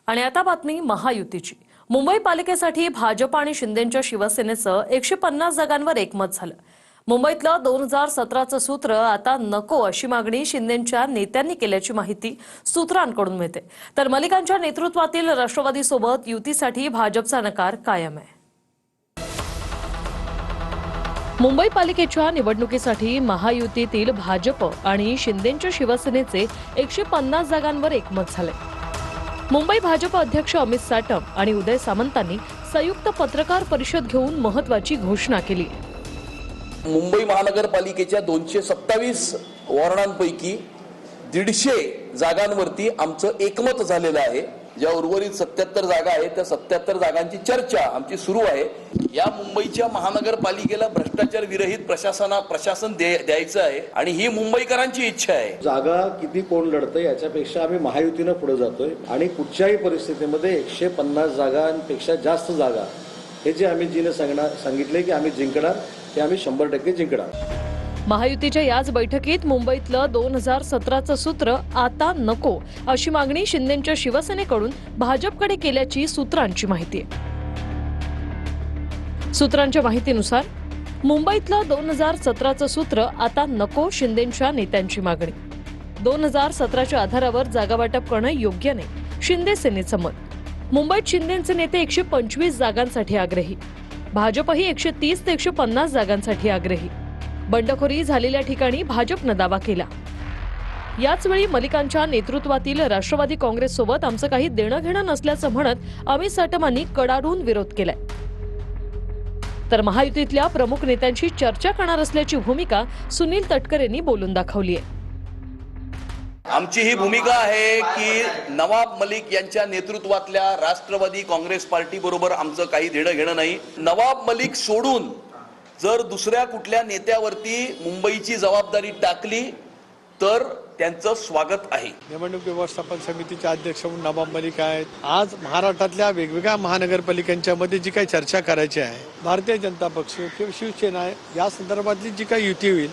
आणि आता बातमी महायुतीची। मुंबई पालिकेसाठी भाजप आणि शिंदेंच्या शिवसेनेचं 150 जागांवर एकमत झालं। मुंबईतलं 2017चं सूत्र आता नको अशी मागणी शिंदेंच्या नेत्यांनी केल्याची माहिती सूत्रांकडून मिळते। तर मलिकांच्या नेतृत्वातील राष्ट्रवादीसोबत युतीसाठी भाजपचा नकार कायम आहे। मुंबई पालिकेच्या निवडणुकीसाठी महायुतीतील भाजप आणि शिंदेंच्या शिवसेनेचे 150 जागांवर एकमत झाले। मुंबई भाजप अध्यक्ष अमित साटम आणि उदय सामंतांनी संयुक्त पत्रकार परिषद घेऊन महत्त्वाची घोषणा केली। मुंबई महानगरपालिकेच्या 227 वॉर्डांपैकी 150 जागांवरती आमचं एकमत झालेलं आहे। ज्या उर्वरित 77 जागा आहेत त्या 77 जागांची चर्चा आमची सुरू आहे। या मुंबईच्या महानगरपालिकेला भ्रष्टाचार विरहित प्रशासन द्यायचं आहे आणि ही मुंबईकरांची इच्छा आहे। जागा किती कोण लढतंय याच्यापेक्षा आम्ही महायुतीने पुढे जातोय आणि कुठच्याही परिस्थितीमध्ये 150 जागांपेक्षा जास्त जागा हे जे आम्ही जिने सांगितले की आम्ही जिंकणार ते आम्ही 100% जिंकणार। महायुतीच्या याच बैठकीत मुंबईतलं 2017चं सूत्र आता नको अशी मागणी शिंदेंच्या शिवसेनेकडून भाजपकडे केल्याची सूत्रांची माहिती आहे। सूत्रांच्या माहितीनुसार मुंबईतलं 2017चं सूत्र आता नको शिंदेंच्या नेत्यांची मागणी। 2017च्या आधारावर जागा वाटप करणं योग्य नाही शिंदे सेनेचं मत। मुंबईत शिंदेंचे नेते 125 जागांसाठी आग्रही, भाजपही 130 ते 150 जागांसाठी आग्रही। बंडखोरी झालेल्या ठिकाणी भाजपनं दावा केला। याचवेळी मलिकांच्या नेतृत्वातील राष्ट्रवादी काँग्रेससोबत आमचं काही देणं घेणं नसल्याचं म्हणत अमित साटमांनी कडाडून विरोध केलाय। तर महायुतीतल्या प्रमुख नेत्यांशी चर्चा करणार असल्याची भूमिका सुनील तटकरेंनी बोलून दाखवली आहे। आमची ही भूमिका आहे की नवाब मलिक यांच्या नेतृत्वातल्या राष्ट्रवादी काँग्रेस पार्टी बरोबर आमचं काही देणं घेणं नाही। नवाब मलिक सोडून जर दुसऱ्या कुठल्या नेत्यावरती मुंबईची जबाबदारी टाकली तर त्यांचं स्वागत आहे। निवडणूक व्यवस्थापन समितीचे अध्यक्ष म्हणून नवाब मलिक आहेत। आज महाराष्ट्रातल्या वेगवेगळ्या महानगरपालिकांच्या मध्ये जी काही चर्चा करायची आहे, भारतीय जनता पक्ष किंवा शिवसेना आहे या संदर्भातली जी काही युती होईल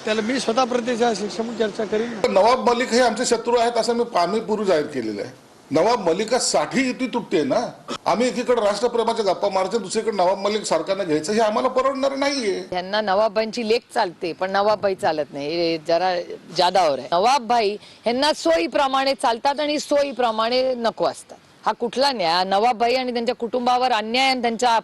त्याला मी स्वतः प्रत्यक्ष अध्यक्ष म्हणून चर्चा करीन। नवाब मलिक हे आमचे शत्रू आहेत असं आम्ही पूर्वी जाहीर केलेलं आहे। नवाब मलिकासाठी युती तुटते ना। आम्ही एकीकडे राष्ट्रप्रेमाच्या गप्पा मारायचे, दुसरीकडे नवाब मलिक सरकारने घ्यायचं, हे आम्हाला परवडणार नाहीये। यांना नवाबांची लेख चालते पण नवाबभाई चालत नाही, हे जरा जादावर आहे। नवाबभाई यांना सोयीप्रमाणे चालतात आणि सोयीप्रमाणे नको असतात। हा कुठला न्याय? नवाबभाई आणि त्यांच्या कुटुंबावर अन्याय आणि त्यांच्या